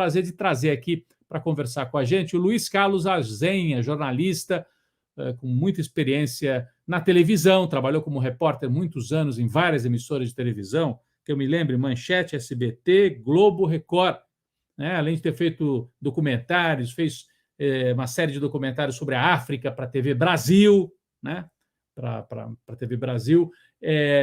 prazer de trazer aqui para conversar com a gente o Luiz Carlos Azenha, jornalista com muita experiência na televisão, trabalhou como repórter muitos anos em várias emissoras de televisão, que eu me lembro, Manchete, SBT, Globo, Record, né? Além de ter feito documentários, fez uma série de documentários sobre a África para a TV Brasil, né? Para a TV Brasil.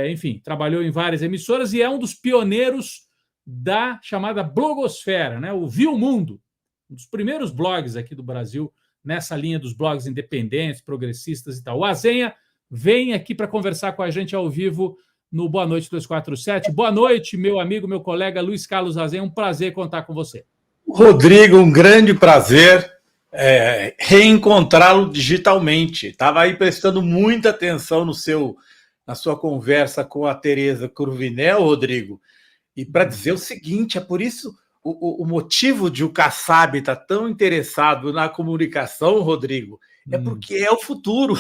Enfim, trabalhou em várias emissoras e é um dos pioneiros da chamada blogosfera, né? O Viu Mundo, um dos primeiros blogs aqui do Brasil, nessa linha dos blogs independentes, progressistas e tal. O Azenha vem aqui para conversar com a gente ao vivo no Boa Noite 247. Boa noite, meu amigo, meu colega Luiz Carlos Azenha. Um prazer contar com você. Rodrigo, um grande prazer reencontrá-lo digitalmente. Estava aí prestando muita atenção na sua conversa com a Tereza Cruvinel, Rodrigo, e para dizer o seguinte, é por isso o motivo de o Kassab estar tão interessado na comunicação, Rodrigo, é porque é o futuro.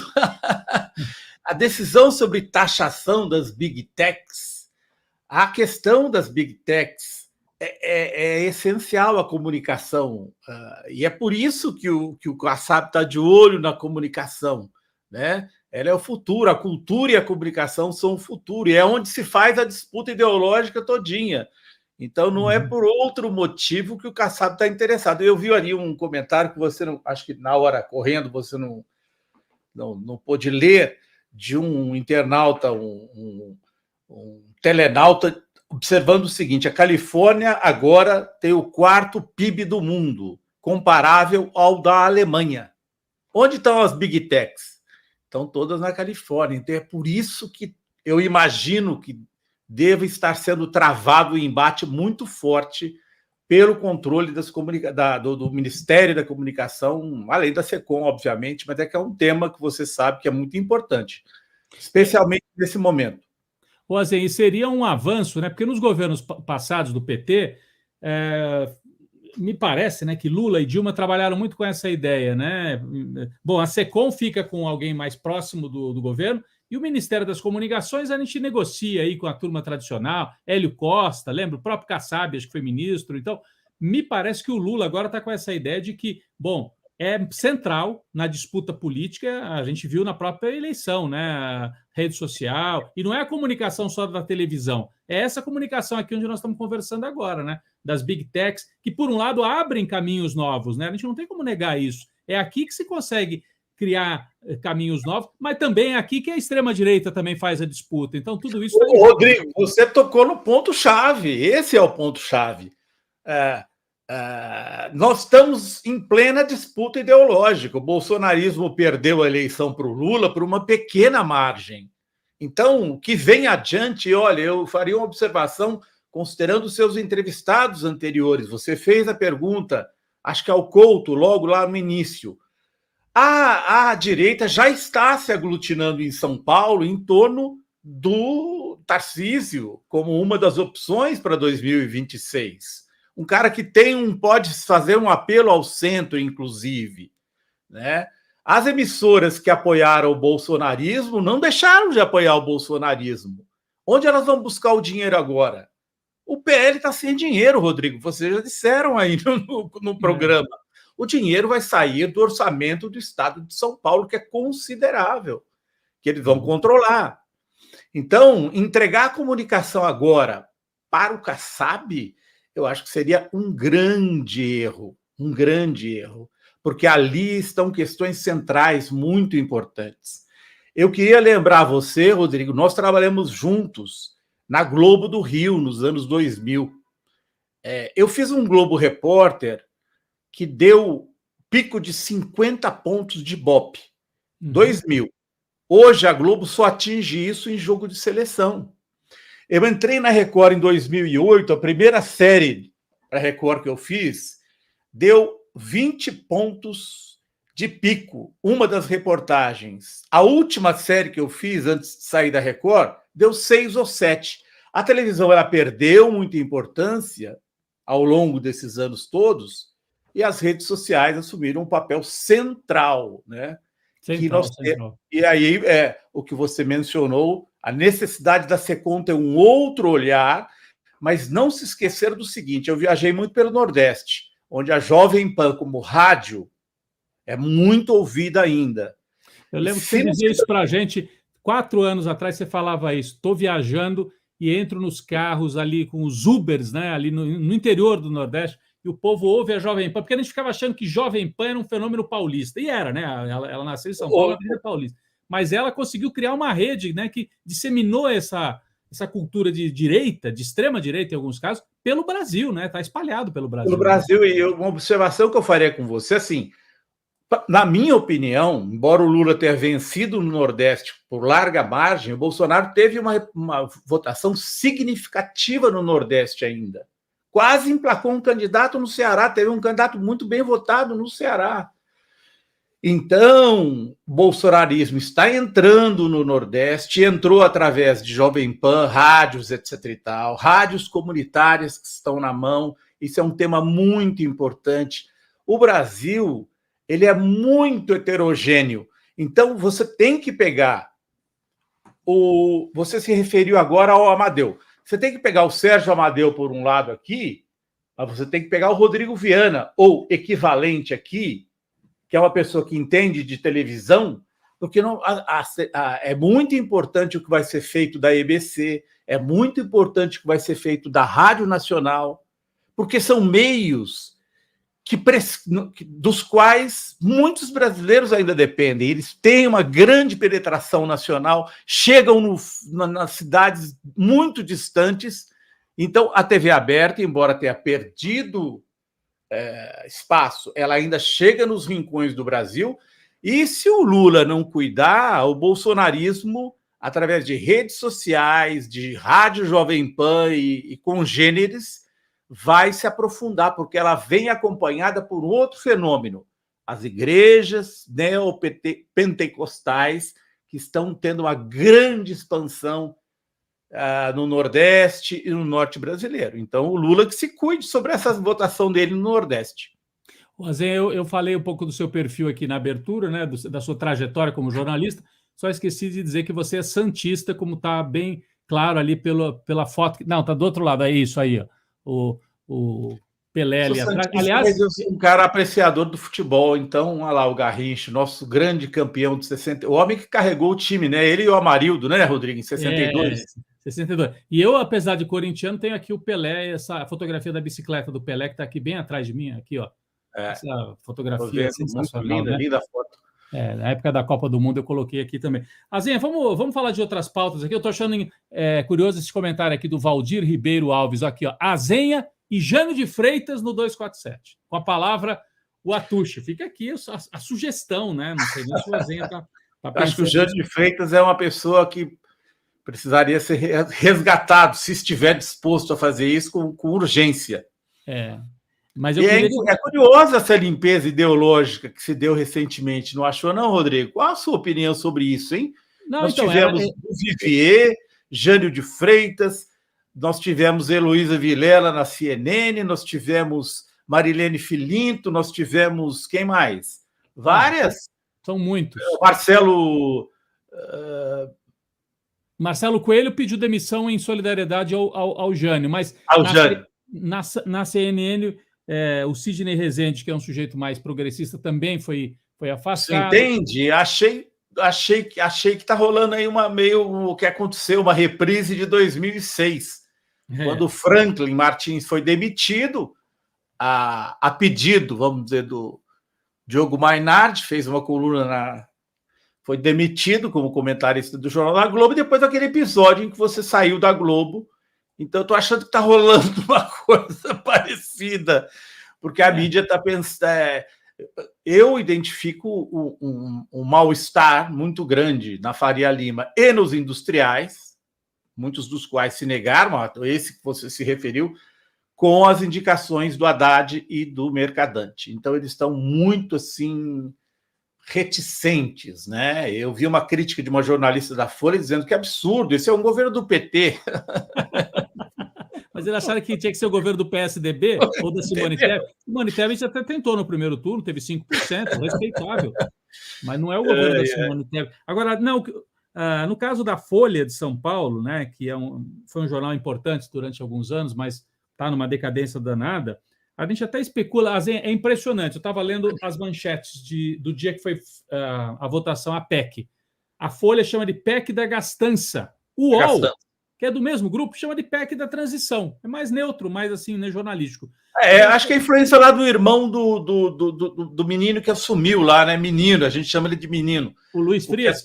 A decisão sobre taxação das Big Techs, a questão das Big Techs é essencial à comunicação. E é por isso que o Kassab está de olho na comunicação, né? Ela é o futuro, a cultura e a comunicação são o futuro, e é onde se faz a disputa ideológica todinha. Então, não é por outro motivo que o Kassab está interessado. Eu vi ali um comentário que você não, acho que na hora correndo você não pôde ler, de um internauta, um telenauta, observando o seguinte: a Califórnia agora tem o 4º PIB do mundo, comparável ao da Alemanha. Onde estão as Big Techs? Estão todas na Califórnia. Então, é por isso que eu imagino que deve estar sendo travado um embate muito forte pelo controle do Ministério da Comunicação, além da SECOM, obviamente, mas é que é um tema que você sabe que é muito importante, especialmente nesse momento. O Azenha, seria um avanço, né? Porque nos governos passados do PT, me parece, né, que Lula e Dilma trabalharam muito com essa ideia, né? Bom, a SECOM fica com alguém mais próximo do governo, e o Ministério das Comunicações a gente negocia aí com a turma tradicional, Hélio Costa, lembra? O próprio Kassab, acho que foi ministro. Então, me parece que o Lula agora está com essa ideia de que, bom, é central na disputa política, a gente viu na própria eleição, né? A rede social, e não é a comunicação só da televisão, é essa comunicação aqui onde nós estamos conversando agora, né? Das Big Techs, que por um lado abrem caminhos novos, né? A gente não tem como negar isso. É aqui que se consegue criar caminhos novos, mas também é aqui que a extrema-direita também faz a disputa. Então, tudo isso... Rodrigo, você tocou no ponto-chave. Esse é o ponto-chave. Nós estamos em plena disputa ideológica. O bolsonarismo perdeu a eleição para o Lula por uma pequena margem. Então, que vem adiante, olha, eu faria uma observação considerando os seus entrevistados anteriores. Você fez a pergunta, acho que ao Couto, logo lá no início. A direita já está se aglutinando em São Paulo em torno do Tarcísio como uma das opções para 2026. Um cara que pode fazer um apelo ao centro, inclusive, né? As emissoras que apoiaram o bolsonarismo não deixaram de apoiar o bolsonarismo. Onde elas vão buscar o dinheiro agora? O PL está sem dinheiro, Rodrigo. Vocês já disseram aí no programa. O dinheiro vai sair do orçamento do Estado de São Paulo, que é considerável, que eles vão controlar. Então, entregar a comunicação agora para o Kassab, eu acho que seria um grande erro, porque ali estão questões centrais muito importantes. Eu queria lembrar você, Rodrigo, nós trabalhamos juntos na Globo do Rio, nos anos 2000. Eu fiz um Globo Repórter que deu pico de 50 pontos de Ibope, 2000. Hoje a Globo só atinge isso em jogo de seleção. Eu entrei na Record em 2008, a primeira série para Record que eu fiz deu 20 pontos de pico, uma das reportagens. A última série que eu fiz antes de sair da Record deu 6 ou 7. A televisão ela perdeu muita importância ao longo desses anos todos, e as redes sociais assumiram um papel central, né? Central. E aí, o que você mencionou, a necessidade da SECOM ter um outro olhar, mas não se esquecer do seguinte: eu viajei muito pelo Nordeste. onde a Jovem Pan, como rádio, é muito ouvida ainda. Eu lembro que você dizia isso para a gente 4 anos atrás, você falava isso. Estou viajando e entro nos carros ali com os Ubers, né, ali no interior do Nordeste, e o povo ouve a Jovem Pan, porque a gente ficava achando que Jovem Pan era um fenômeno paulista. E era, né? Ela nasceu em São Paulo, na Avenida Paulista. Mas ela conseguiu criar uma rede, né, que disseminou essa cultura de direita, de extrema direita em alguns casos, pelo Brasil, né? Está espalhado pelo Brasil. Pelo Brasil, e uma observação que eu faria com você, assim, na minha opinião, embora o Lula tenha vencido no Nordeste por larga margem, o Bolsonaro teve uma votação significativa no Nordeste ainda. Quase emplacou um candidato no Ceará, teve um candidato muito bem votado no Ceará. Então, o bolsonarismo está entrando no Nordeste, entrou através de Jovem Pan, rádios, etc. e tal, rádios comunitárias que estão na mão. Isso é um tema muito importante. O Brasil, ele é muito heterogêneo. Então, você tem que pegar você se referiu agora ao Amadeu. Você tem que pegar o Sérgio Amadeu por um lado aqui, mas você tem que pegar o Rodrigo Viana, ou equivalente aqui, que é uma pessoa que entende de televisão, porque não, é muito importante o que vai ser feito da EBC, é muito importante o que vai ser feito da Rádio Nacional, porque são meios dos quais muitos brasileiros ainda dependem. Eles têm uma grande penetração nacional, chegam nas cidades muito distantes. Então, a TV aberta, embora tenha perdido espaço, ela ainda chega nos rincões do Brasil. E se o Lula não cuidar, o bolsonarismo, através de redes sociais, de rádio Jovem Pan e congêneres, vai se aprofundar, porque ela vem acompanhada por outro fenômeno, as igrejas neopentecostais, que estão tendo uma grande expansão no Nordeste e no Norte brasileiro. Então, o Lula que se cuide sobre essa votação dele no Nordeste. Zé, eu falei um pouco do seu perfil aqui na abertura, né, da sua trajetória como jornalista, só esqueci de dizer que você é santista, como está bem claro ali pela foto. Não, está do outro lado, é isso aí, ó. O Pelé ali atrás. Aliás, eu sou um cara apreciador do futebol, então, olha lá o Garrincha, nosso grande campeão de 60, o homem que carregou o time, né? Ele e o Amarildo, né, Rodrigo, em 62. 62. E eu, apesar de corintiano, tenho aqui o Pelé, essa fotografia da bicicleta do Pelé, que está aqui bem atrás de mim, aqui, ó. Essa fotografia sensacional, linda, né? Linda foto. Na época da Copa do Mundo eu coloquei aqui também. Azinha, vamos falar de outras pautas aqui. Eu estou achando curioso esse comentário aqui do Valdir Ribeiro Alves, aqui, ó. Azenha e Jânio de Freitas no 247. Com a palavra o Atucha. Fica aqui a sugestão, né? Não sei nem se o Azenha está pensando. Acho que o Jânio de Freitas é uma pessoa que precisaria ser resgatado, se estiver disposto a fazer isso com urgência. Mas é curiosa essa limpeza ideológica que se deu recentemente, não achou, não, Rodrigo? Qual a sua opinião sobre isso, hein? Nós tivemos o Vivier, Jânio de Freitas, nós tivemos Heloísa Vilela na CNN, nós tivemos Marilene Filinto, nós tivemos quem mais? Várias. São muitos. Marcelo Coelho pediu demissão em solidariedade ao Jânio, mas na CNN o Sidney Rezende, que é um sujeito mais progressista, também foi afastado. Você entende? Achei que está rolando aí o que aconteceu, uma reprise de 2006, quando o Franklin Martins foi demitido, a pedido, vamos dizer, do Diogo Mainardi, fez uma coluna foi demitido como comentarista do Jornal da Globo, e depois daquele episódio em que você saiu da Globo. Então, eu estou achando que está rolando uma coisa parecida, porque a mídia está pensando. Eu identifico um mal-estar muito grande na Faria Lima e nos industriais, muitos dos quais se negaram, esse que você se referiu, com as indicações do Haddad e do Mercadante. Então, eles estão muito assim reticentes, né? Eu vi uma crítica de uma jornalista da Folha dizendo que é absurdo, esse é um governo do PT. Mas eles acharam que tinha que ser o governo do PSDB ou da Simone Tebet. Simone Tebet até tentou no primeiro turno, teve 5%, respeitável. Mas não é o governo da Simone Tebet. Agora, não, no caso da Folha de São Paulo, né, que foi um jornal importante durante alguns anos, mas está numa decadência danada, A gente até especula, é impressionante. Eu estava lendo as manchetes do dia que foi a votação, a PEC. A Folha chama de PEC da gastança. O UOL, que é do mesmo grupo, chama de PEC da transição. É mais neutro, mais assim, né, jornalístico. Acho que a influência lá do irmão do menino que assumiu lá, né? Menino, a gente chama ele de menino. O Luiz Frias.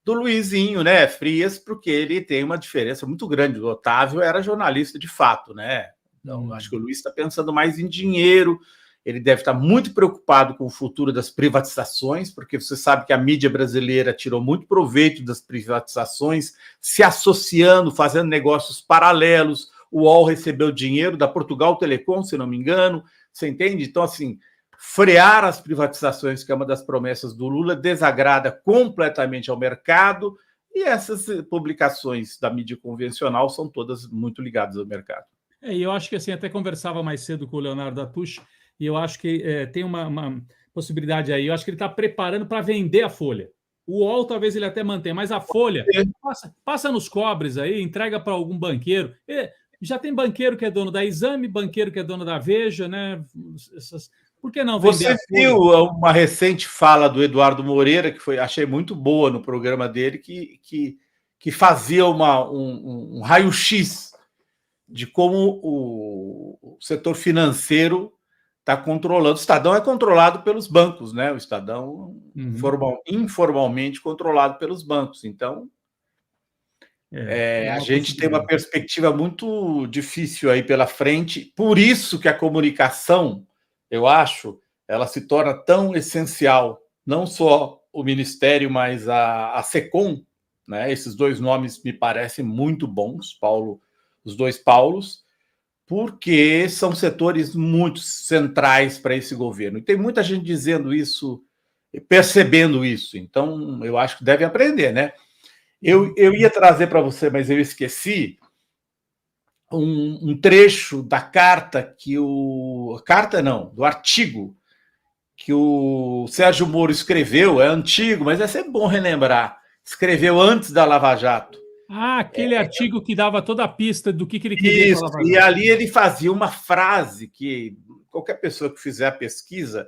Do Luizinho, né? Frias, porque ele tem uma diferença muito grande. O Otávio era jornalista de fato, né? Então, acho que o Luiz está pensando mais em dinheiro. Ele deve estar muito preocupado com o futuro das privatizações, porque você sabe que a mídia brasileira tirou muito proveito das privatizações, se associando, fazendo negócios paralelos. O UOL recebeu dinheiro da Portugal Telecom, se não me engano. Você entende? Então, assim, frear as privatizações, que é uma das promessas do Lula, desagrada completamente ao mercado. E essas publicações da mídia convencional são todas muito ligadas ao mercado. E eu acho que, assim, até conversava mais cedo com o Leonardo Atush, e eu acho que tem uma possibilidade aí. Eu acho que ele está preparando para vender a Folha. O UOL talvez ele até mantenha, mas a Folha passa nos cobres aí, entrega para algum banqueiro. Já tem banqueiro que é dono da Exame, banqueiro que é dono da Veja, né? Por que não vender a Folha? Você viu uma recente fala do Eduardo Moreira, que achei muito boa no programa dele, que fazia um raio-x de como o setor financeiro está controlando. O Estadão é controlado pelos bancos, né? O Estadão informalmente controlado pelos bancos. Então, a gente tem uma perspectiva muito difícil aí pela frente. Por isso que a comunicação, eu acho, ela se torna tão essencial. Não só o Ministério, mas a SECOM, né? Esses dois nomes me parecem muito bons, os dois Paulos, porque são setores muito centrais para esse governo. E tem muita gente dizendo isso, percebendo isso. Então, eu acho que deve aprender, né? Eu ia trazer para você, mas eu esqueci, um trecho da carta do artigo que o Sérgio Moro escreveu. É antigo, mas é sempre bom relembrar. Escreveu antes da Lava Jato. Aquele artigo que dava toda a pista do que ele queria. Isso, e ali ele fazia uma frase que qualquer pessoa que fizer a pesquisa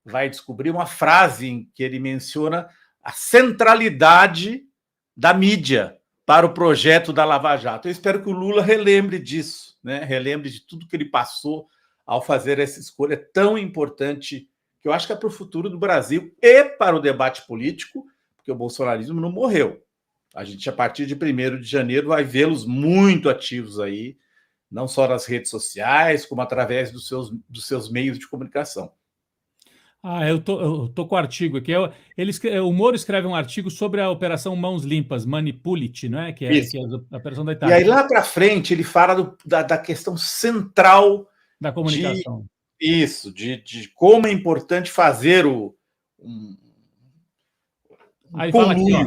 vai descobrir, uma frase em que ele menciona a centralidade da mídia para o projeto da Lava Jato. Eu espero que o Lula relembre disso, né? Relembre de tudo que ele passou ao fazer essa escolha tão importante, que eu acho que é para o futuro do Brasil e para o debate político, porque o bolsonarismo não morreu. A gente, a partir de 1º de janeiro, vai vê-los muito ativos aí, não só nas redes sociais, como através dos seus meios de comunicação. Eu tô com o artigo aqui. O Moro escreve um artigo sobre a Operação Mãos Limpas, Manipulity, não é? Que é a operação da Itália. E aí, lá para frente, ele fala da questão central da comunicação. De como é importante fazer aí fala aqui, ó,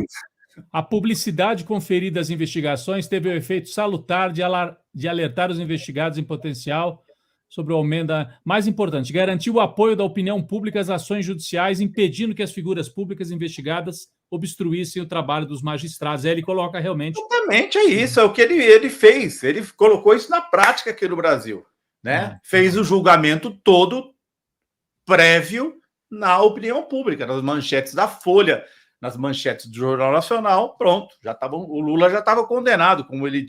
a publicidade conferida às investigações teve o efeito salutar de alertar os investigados em potencial sobre o aumento mais importante, garantir o apoio da opinião pública às ações judiciais, impedindo que as figuras públicas investigadas obstruíssem o trabalho dos magistrados. Aí ele coloca realmente... Exatamente, é isso, é o que ele fez. Ele colocou isso na prática aqui no Brasil, né? Fez o julgamento todo prévio na opinião pública, nas manchetes da Folha, nas manchetes do Jornal Nacional. Pronto, o Lula já estava condenado, como ele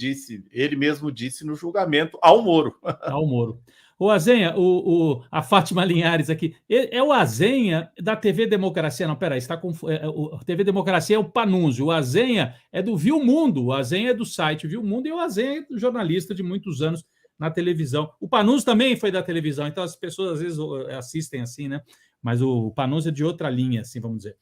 mesmo disse no julgamento ao Moro. Ao Moro. O Azenha, a Fátima Linhares aqui, é o Azenha da TV Democracia? Não, peraí, está com a TV Democracia é o Panunzio, o Azenha é do Viu Mundo, o Azenha é do site Viu Mundo e o Azenha é jornalista de muitos anos na televisão. O Panunzio também foi da televisão, então as pessoas às vezes assistem assim, né? Mas o Panunzio é de outra linha, assim, vamos dizer.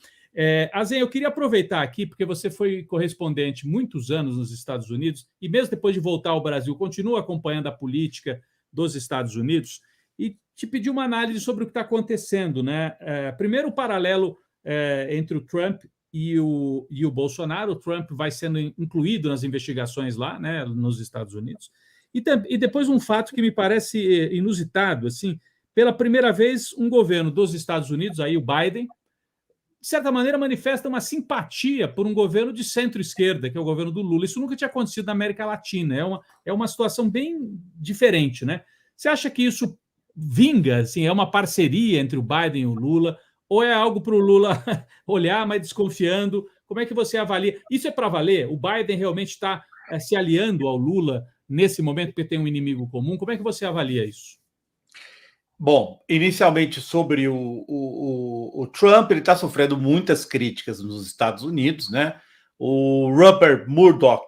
Azenha, eu queria aproveitar aqui, porque você foi correspondente muitos anos nos Estados Unidos e mesmo depois de voltar ao Brasil, continua acompanhando a política dos Estados Unidos e te pedir uma análise sobre o que está acontecendo, né? Primeiro, o paralelo entre o Trump e o Bolsonaro. O Trump vai sendo incluído nas investigações lá, né, nos Estados Unidos. E depois um fato que me parece inusitado, assim, pela primeira vez um governo dos Estados Unidos, aí o Biden, de certa maneira manifesta uma simpatia por um governo de centro-esquerda, que é o governo do Lula. Isso nunca tinha acontecido na América Latina, é uma situação bem diferente, né? Você acha que isso vinga, assim, é uma parceria entre o Biden e o Lula, ou é algo para o Lula olhar, mas desconfiando? Como é que você avalia? Isso é para valer? O Biden realmente está se aliando ao Lula nesse momento porque tem um inimigo comum? Como é que você avalia isso? Bom, inicialmente sobre o Trump, ele está sofrendo muitas críticas nos Estados Unidos, né? O Rupert Murdoch,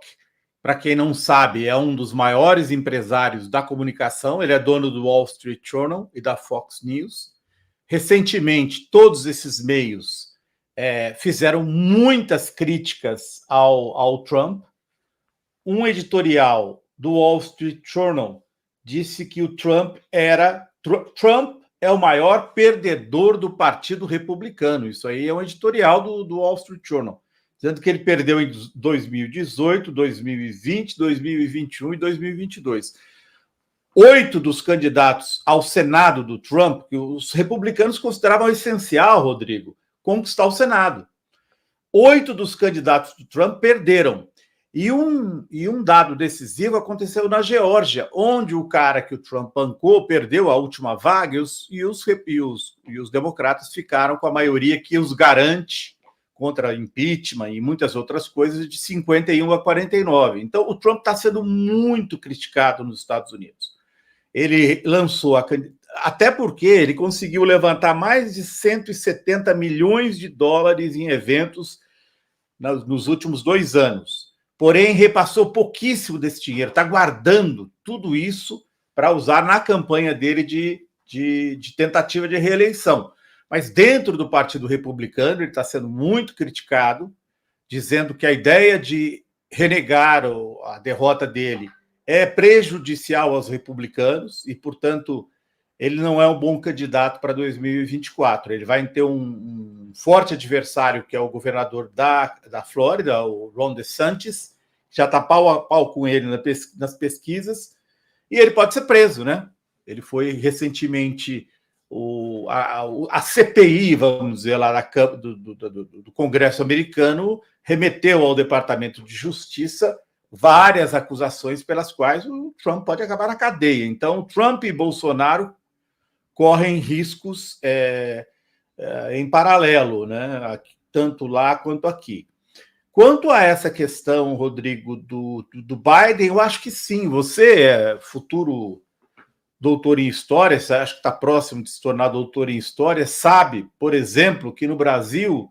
para quem não sabe, é um dos maiores empresários da comunicação, ele é dono do Wall Street Journal e da Fox News. Recentemente, todos esses meios fizeram muitas críticas ao Trump. Um editorial do Wall Street Journal disse que o Trump é o maior perdedor do Partido Republicano. Isso aí é um editorial do Wall Street Journal, dizendo que ele perdeu em 2018, 2020, 2021 e 2022. 8 dos candidatos ao Senado do Trump, que os republicanos consideravam essencial, Rodrigo, conquistar o Senado. 8 dos candidatos do Trump perderam. E um dado decisivo aconteceu na Geórgia, onde o cara que o Trump bancou perdeu a última vaga e os democratas ficaram com a maioria que os garante contra impeachment e muitas outras coisas de 51 a 49. Então, o Trump está sendo muito criticado nos Estados Unidos. Ele lançou até porque ele conseguiu levantar mais de 170 milhões de dólares em eventos nos últimos 2 anos. Porém, repassou pouquíssimo desse dinheiro, está guardando tudo isso para usar na campanha dele de tentativa de reeleição. Mas dentro do Partido Republicano, ele está sendo muito criticado, dizendo que a ideia de renegar a derrota dele é prejudicial aos republicanos e, portanto, ele não é um bom candidato para 2024. Ele vai ter um forte adversário, que é o governador da Flórida, o Ron DeSantis, já está pau a pau com ele nas pesquisas, e ele pode ser preso, né? Ele foi recentemente a CPI, vamos dizer, lá do Congresso americano, remeteu ao Departamento de Justiça várias acusações pelas quais o Trump pode acabar na cadeia. Então, Trump e Bolsonaro correm riscos em paralelo, né? Tanto lá quanto aqui. Quanto a essa questão, Rodrigo, do Biden, eu acho que sim. Você é futuro doutor em História, você acha que está próximo de se tornar doutor em História, sabe, por exemplo, que no Brasil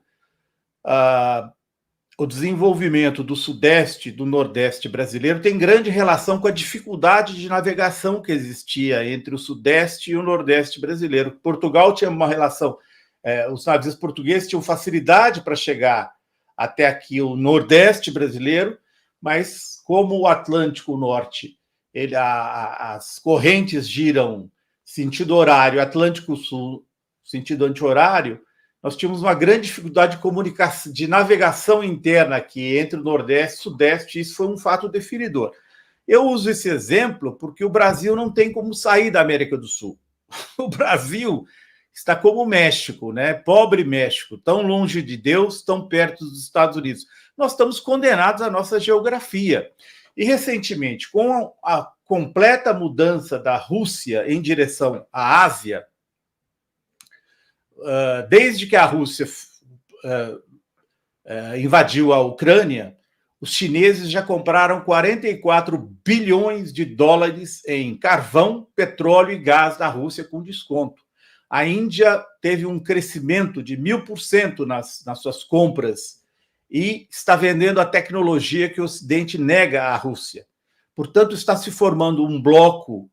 o desenvolvimento do Sudeste e do Nordeste brasileiro tem grande relação com a dificuldade de navegação que existia entre o Sudeste e o Nordeste brasileiro. Portugal tinha uma relação, os navios portugueses tinham facilidade para chegar até aqui o Nordeste brasileiro, mas como o Atlântico Norte, as correntes giram sentido horário, Atlântico Sul, sentido anti-horário, nós tínhamos uma grande dificuldade de comunicação, de navegação interna aqui entre o Nordeste e o Sudeste, e isso foi um fato definidor. Eu uso esse exemplo porque o Brasil não tem como sair da América do Sul. O Brasil está como o México, né? Pobre México, tão longe de Deus, tão perto dos Estados Unidos. Nós estamos condenados à nossa geografia. E, recentemente, com a completa mudança da Rússia em direção à Ásia, desde que a Rússia invadiu a Ucrânia, os chineses já compraram 44 bilhões de dólares em carvão, petróleo e gás da Rússia com desconto. A Índia teve um crescimento de 1000% nas suas compras e está vendendo a tecnologia que o Ocidente nega à Rússia. Portanto, está se formando um bloco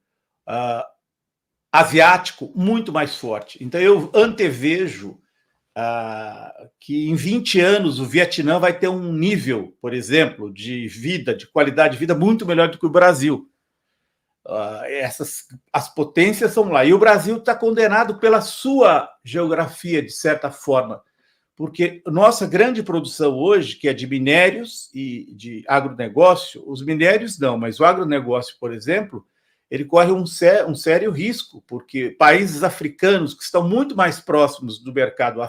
asiático muito mais forte. Então, eu antevejo que em 20 anos o Vietnã vai ter um nível, por exemplo, de vida, de qualidade de vida muito melhor do que o Brasil. As potências são lá. E o Brasil está condenado pela sua geografia, de certa forma, porque nossa grande produção hoje, que é de minérios e de agronegócio, os minérios não, mas o agronegócio, por exemplo, ele corre um sério risco, porque países africanos que estão muito mais próximos do mercado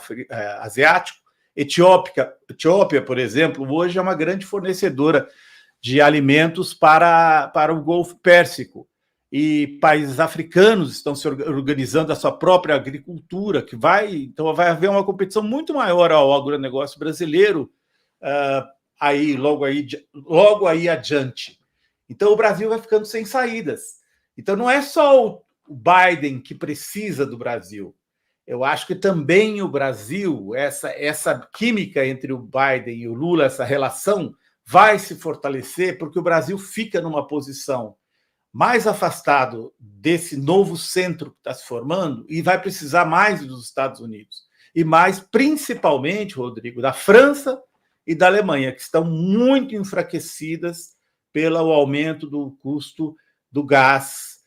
asiático, Etiópia, por exemplo, hoje é uma grande fornecedora de alimentos para o Golfo Pérsico. e países africanos estão se organizando a sua própria agricultura, então vai haver uma competição muito maior ao agronegócio brasileiro logo aí adiante. Então o Brasil vai ficando sem saídas. Então não é só o Biden que precisa do Brasil. Eu acho que também o Brasil, essa química entre o Biden e o Lula, essa relação, vai se fortalecer, porque o Brasil fica numa posição mais afastado desse novo centro que está se formando e vai precisar mais dos Estados Unidos. E mais, principalmente, Rodrigo, da França e da Alemanha, que estão muito enfraquecidas pelo aumento do custo do gás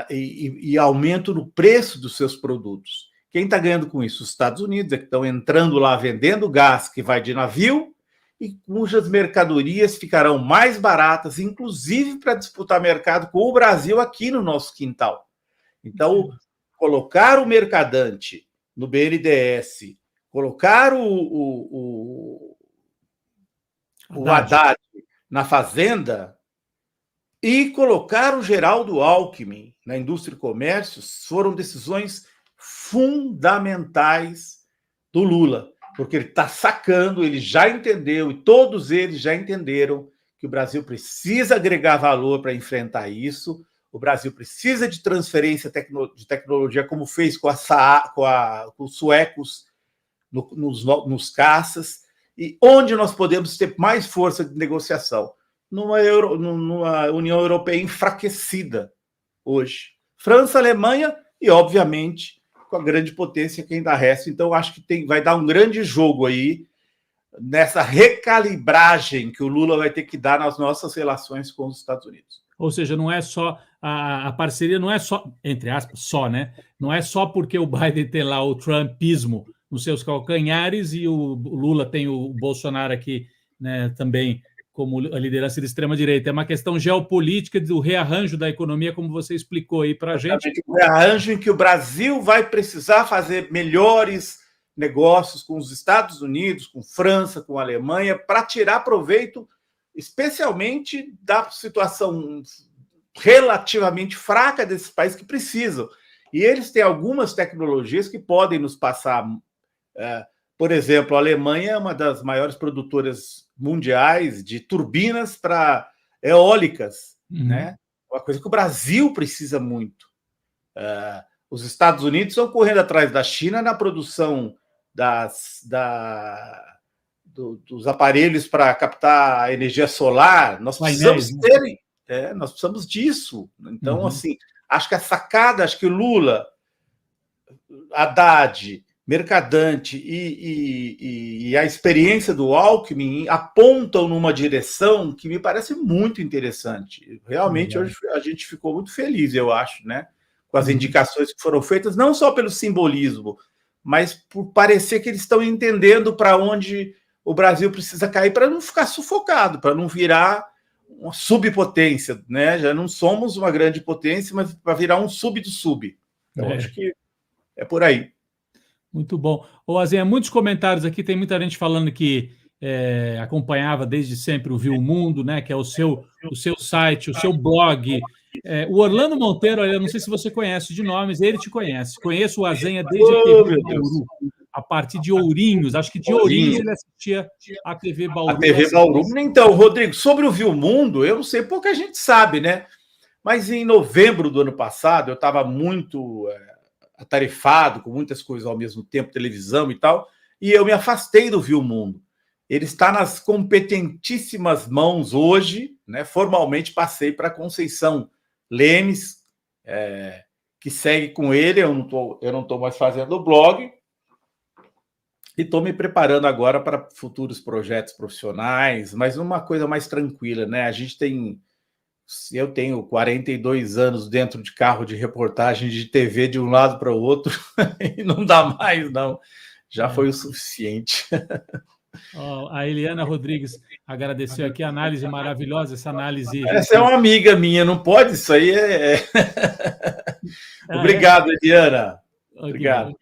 e aumento no preço dos seus produtos. Quem está ganhando com isso? Os Estados Unidos, que estão entrando lá vendendo gás que vai de navio e cujas mercadorias ficarão mais baratas, inclusive para disputar mercado com o Brasil aqui no nosso quintal. Então, colocar o mercadante no BNDES, colocar o Haddad na Fazenda e colocar o Geraldo Alckmin na Indústria e Comércio foram decisões fundamentais do Lula, porque ele está sacando, ele já entendeu, e todos eles já entenderam que o Brasil precisa agregar valor para enfrentar isso, o Brasil precisa de transferência de tecnologia, como fez com os suecos nos caças, e onde nós podemos ter mais força de negociação? Numa União Europeia enfraquecida hoje. França, Alemanha e, obviamente, com a grande potência que ainda resta. Então, acho que vai dar um grande jogo aí nessa recalibragem que o Lula vai ter que dar nas nossas relações com os Estados Unidos. Ou seja, não é só a parceria, não é só, entre aspas, só, né? Não é só porque o Biden tem lá o trumpismo nos seus calcanhares e o Lula tem o Bolsonaro aqui, né, também como a liderança de extrema-direita. É uma questão geopolítica do rearranjo da economia, como você explicou aí para a gente. O rearranjo em que o Brasil vai precisar fazer melhores negócios com os Estados Unidos, com França, com a Alemanha, para tirar proveito, especialmente da situação relativamente fraca desses países que precisam. E eles têm algumas tecnologias que podem nos passar. Por exemplo, a Alemanha é uma das maiores produtoras mundiais de turbinas para eólicas, né? Uma coisa que o Brasil precisa muito. Os Estados Unidos estão correndo atrás da China na produção dos aparelhos para captar a energia solar. Nós precisamos nós precisamos disso. Então, assim, acho que a sacada, acho que o Lula, Haddad, Mercadante e a experiência do Alckmin apontam numa direção que me parece muito interessante. Realmente, hoje a gente ficou muito feliz, eu acho, né? Com as indicações que foram feitas, não só pelo simbolismo, mas por parecer que eles estão entendendo para onde o Brasil precisa cair para não ficar sufocado, para não virar uma subpotência, né? Já não somos uma grande potência, mas para virar um sub do sub. Então, acho que é por aí. Muito bom. Ô, Azenha, muitos comentários aqui, tem muita gente falando que acompanhava desde sempre o Viu o Mundo, né? Que é o seu site, o seu blog. O Orlando Monteiro, eu não sei se você conhece de nomes, ele te conhece. Conheço o Azenha desde a TV Bauru, a partir de Ourinhos. Acho que de Ourinhos ele assistia a TV Bauru. A TV Bauru. Então, Rodrigo, sobre o Viu o Mundo, eu não sei, pouca gente sabe, né? Mas em novembro do ano passado, eu estava muito atarefado com muitas coisas ao mesmo tempo, televisão e tal, e eu me afastei do Viu o Mundo. Ele está nas competentíssimas mãos hoje, né? Formalmente passei para Conceição Lemes, que segue com ele. Eu não estou mais fazendo o blog e estou me preparando agora para futuros projetos profissionais, mas uma coisa mais tranquila, né? Eu tenho 42 anos dentro de carro de reportagem de TV de um lado para o outro e não dá mais, não. Já foi o suficiente. A Eliana Rodrigues agradeceu aqui a análise maravilhosa, essa análise... Essa é uma amiga minha, não pode? Isso aí Obrigado, Eliana. Obrigado.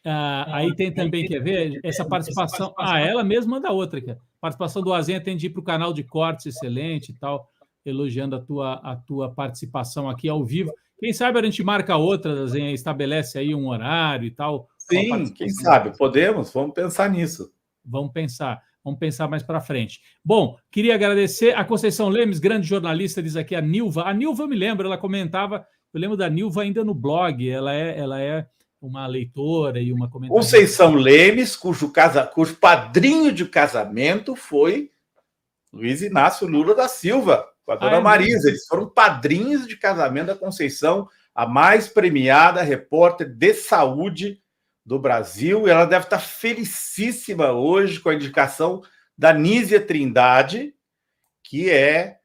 Aí tem também, quer ver, essa participação... ela mesma manda outra aqui. Participação do Azenha tem de ir para o canal de cortes excelente e tal. elogiando a tua participação aqui ao vivo. Quem sabe a gente marca outra, Zenha, estabelece aí um horário e tal. Sim, quem sabe, podemos, vamos pensar nisso. Vamos pensar mais para frente. Bom, queria agradecer a Conceição Lemes, grande jornalista, diz aqui a Nilva. A Nilva, eu me lembro, ela comentava, eu lembro da Nilva ainda no blog, ela é uma leitora e uma comentarista. Conceição Lemes, cujo padrinho de casamento foi Luiz Inácio Lula da Silva, com a dona Marisa. Eles foram padrinhos de casamento da Conceição, a mais premiada repórter de saúde do Brasil. E ela deve estar felicíssima hoje com a indicação da Nízia Trindade, que é,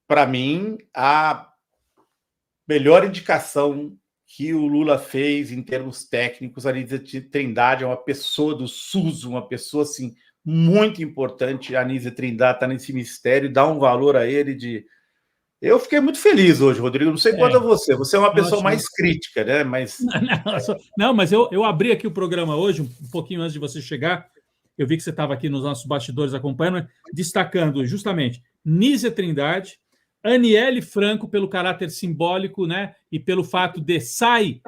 para mim, a melhor indicação que o Lula fez em termos técnicos. A Nízia Trindade é uma pessoa do SUS, uma pessoa assim muito importante. A Nízia Trindade está nesse mistério, dá um valor a ele. Eu fiquei muito feliz hoje, Rodrigo. Não sei quanto a você. Você é uma pessoa mais crítica, né? Mas eu abri aqui o programa hoje, um pouquinho antes de você chegar. Eu vi que você estava aqui nos nossos bastidores acompanhando, destacando justamente Nízia Trindade, Aniele Franco, pelo caráter simbólico, né? E pelo fato de sai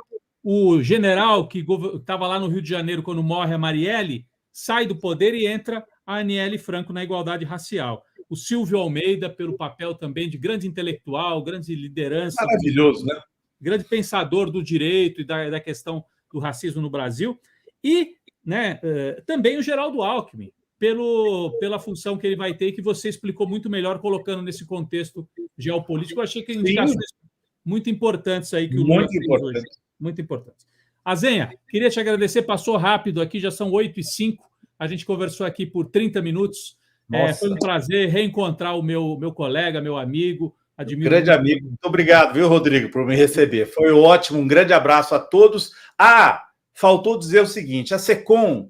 o general que estava lá no Rio de Janeiro quando morre a Marielle, sai do poder e entra a Aniele Franco na igualdade racial. O Silvio Almeida, pelo papel também de grande intelectual, grande liderança. Maravilhoso, né? Grande pensador do direito e da questão do racismo no Brasil. E, né, também o Geraldo Alckmin, pela função que ele vai ter, que você explicou muito melhor, colocando nesse contexto geopolítico. Eu achei que indicações muito importantes aí que o Lula fez hoje. Muito importantes. Azenha, queria te agradecer, passou rápido aqui, já são 8h05, a gente conversou aqui por 30 minutos. Foi um prazer reencontrar o meu colega, meu amigo. Admiro grande muito. Amigo. Muito obrigado, viu, Rodrigo, por me receber. Foi ótimo, um grande abraço a todos. Faltou dizer o seguinte, a SECOM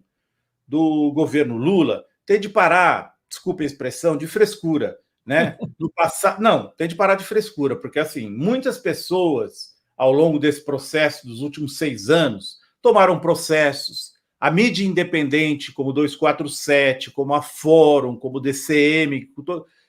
do governo Lula tem de parar, desculpe a expressão, de frescura, né? No passado, não, tem de parar de frescura, porque assim, muitas pessoas ao longo desse processo dos últimos 6 anos tomaram processos. A mídia independente, como 247, como a Fórum, como o DCM,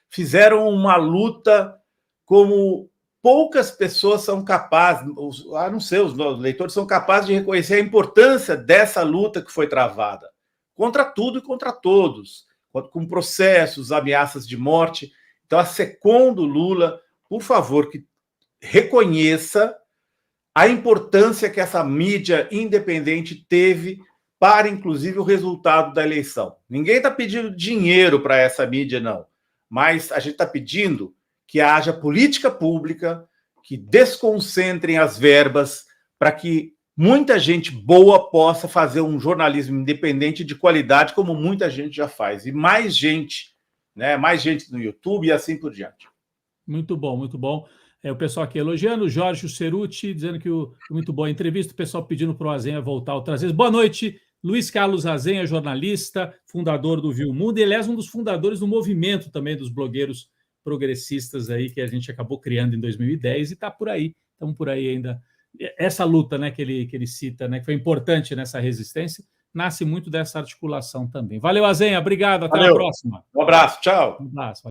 fizeram uma luta como poucas pessoas são capazes, não sei, os leitores são capazes de reconhecer a importância dessa luta que foi travada, contra tudo e contra todos, com processos, ameaças de morte. Então, a SECOM do Lula, por favor, que reconheça a importância que essa mídia independente teve para, inclusive, o resultado da eleição. Ninguém está pedindo dinheiro para essa mídia, não. Mas a gente está pedindo que haja política pública, que desconcentrem as verbas para que muita gente boa possa fazer um jornalismo independente de qualidade, como muita gente já faz. E mais gente, né? Mais gente no YouTube e assim por diante. Muito bom, muito bom. O pessoal aqui elogiando, o Jorge Ceruti dizendo que muito boa entrevista, o pessoal pedindo para o Azenha voltar outras vezes. Boa noite, Luiz Carlos Azenha, jornalista, fundador do Viu Mundo, e aliás, um dos fundadores do movimento também dos blogueiros progressistas aí, que a gente acabou criando em 2010 e está por aí, estamos por aí ainda. Essa luta, né, que ele cita, né, que foi importante nessa resistência, nasce muito dessa articulação também. Valeu, Azenha, obrigado, até a próxima. Um abraço, tchau. Um abraço.